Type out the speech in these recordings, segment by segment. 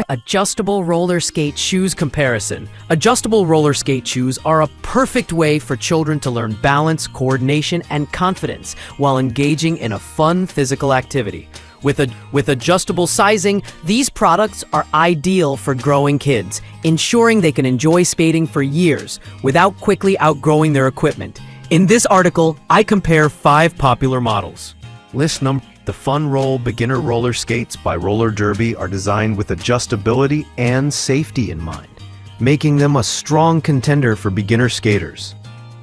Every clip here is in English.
Adjustable roller skate shoes comparison. Adjustable roller skate shoes are a perfect way for children to learn balance, coordination, and confidence while engaging in a fun physical activity. With adjustable sizing, these products are ideal for growing kids, ensuring they can enjoy skating for years without quickly outgrowing their equipment. In this article, I compare 5 popular models. List number. The Fun Roll beginner roller skates by Roller Derby are designed with adjustability and safety in mind, making them a strong contender for beginner skaters.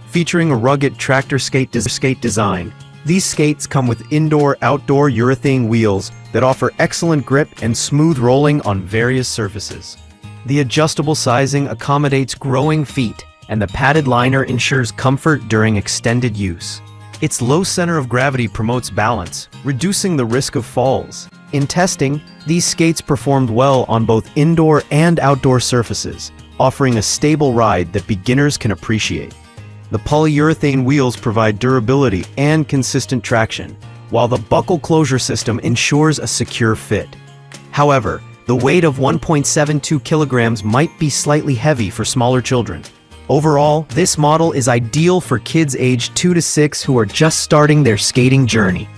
Featuring a rugged tractor skate design, these skates come with indoor-outdoor urethane wheels that offer excellent grip and smooth rolling on various surfaces. The adjustable sizing accommodates growing feet, and the padded liner ensures comfort during extended use. Its low center of gravity promotes balance, reducing the risk of falls. In testing, these skates performed well on both indoor and outdoor surfaces, offering a stable ride that beginners can appreciate. The polyurethane wheels provide durability and consistent traction, while the buckle closure system ensures a secure fit. However, the weight of 1.72 kilograms might be slightly heavy for smaller children. Overall, this model is ideal for kids aged 2 to 6 who are just starting their skating journey.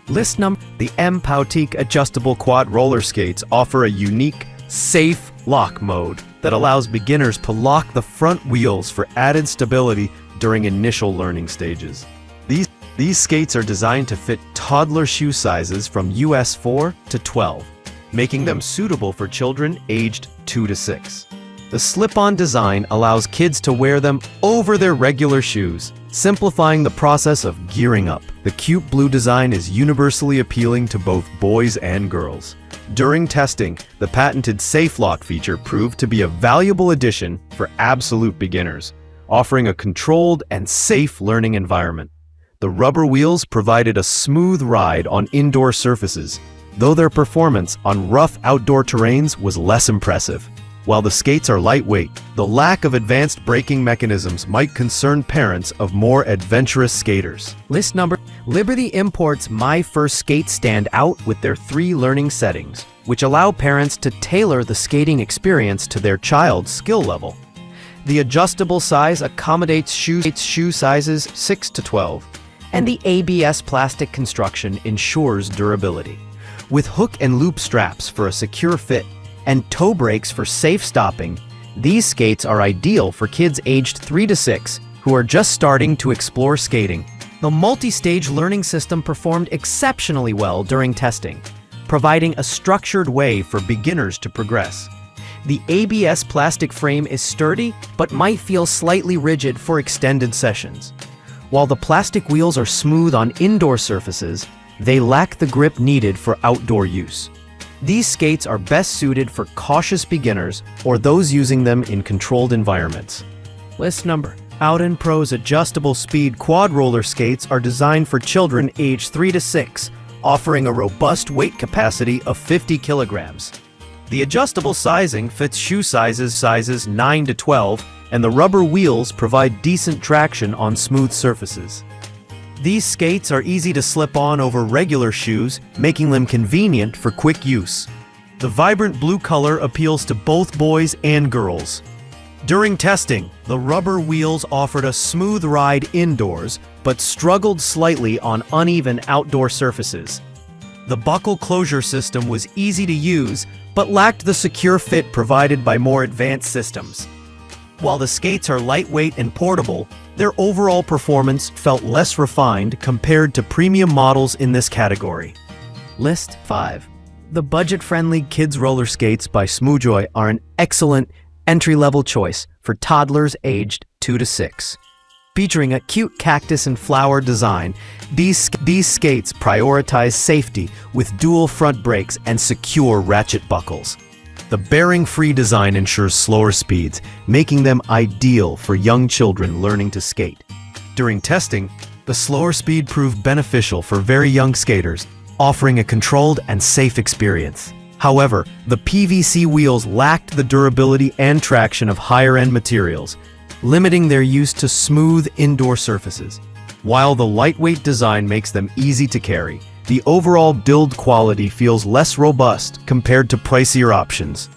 List number. The Poutique adjustable quad roller skates offer a unique, safe lock mode that allows beginners to lock the front wheels for added stability during initial learning stages. These skates are designed to fit toddler shoe sizes from US 4 to 12, making them suitable for children aged 2 to 6. The slip-on design allows kids to wear them over their regular shoes, simplifying the process of gearing up. The cute blue design is universally appealing to both boys and girls. During testing, the patented Safe Lock feature proved to be a valuable addition for absolute beginners, offering a controlled and safe learning environment. The rubber wheels provided a smooth ride on indoor surfaces, though their performance on rough outdoor terrains was less impressive. While the skates are lightweight, the lack of advanced braking mechanisms might concern parents of more adventurous skaters. List number. Liberty Imports My First Skate stand out with their 3 learning settings, which allow parents to tailor the skating experience to their child's skill level. The adjustable size accommodates shoe sizes 6 to 12, and the ABS plastic construction ensures durability. With hook and loop straps for a secure fit and toe brakes for safe stopping, these skates are ideal for kids aged 3 to 6 who are just starting to explore skating. The multi-stage learning system performed exceptionally well during testing, providing a structured way for beginners to progress. The ABS plastic frame is sturdy but might feel slightly rigid for extended sessions. While the plastic wheels are smooth on indoor surfaces, they lack the grip needed for outdoor use. These skates are best suited for cautious beginners or those using them in controlled environments. List number. Out & Pro's adjustable speed quad roller skates are designed for children aged 3 to 6, offering a robust weight capacity of 50 kilograms. The adjustable sizing fits shoe sizes 9 to 12, and the rubber wheels provide decent traction on smooth surfaces. These skates are easy to slip on over regular shoes, making them convenient for quick use. The vibrant blue color appeals to both boys and girls. During testing, the rubber wheels offered a smooth ride indoors, but struggled slightly on uneven outdoor surfaces. The buckle closure system was easy to use, but lacked the secure fit provided by more advanced systems. While the skates are lightweight and portable, their overall performance felt less refined compared to premium models in this category. List 5. The budget-friendly kids roller skates by Smoojoy are an excellent entry-level choice for toddlers aged 2 to 6. Featuring a cute cactus and flower design, these skates prioritize safety with dual front brakes and secure ratchet buckles. The bearing-free design ensures slower speeds, making them ideal for young children learning to skate. During testing, the slower speed proved beneficial for very young skaters, offering a controlled and safe experience. However, the PVC wheels lacked the durability and traction of higher-end materials, limiting their use to smooth indoor surfaces. While the lightweight design makes them easy to carry, the overall build quality feels less robust compared to pricier options.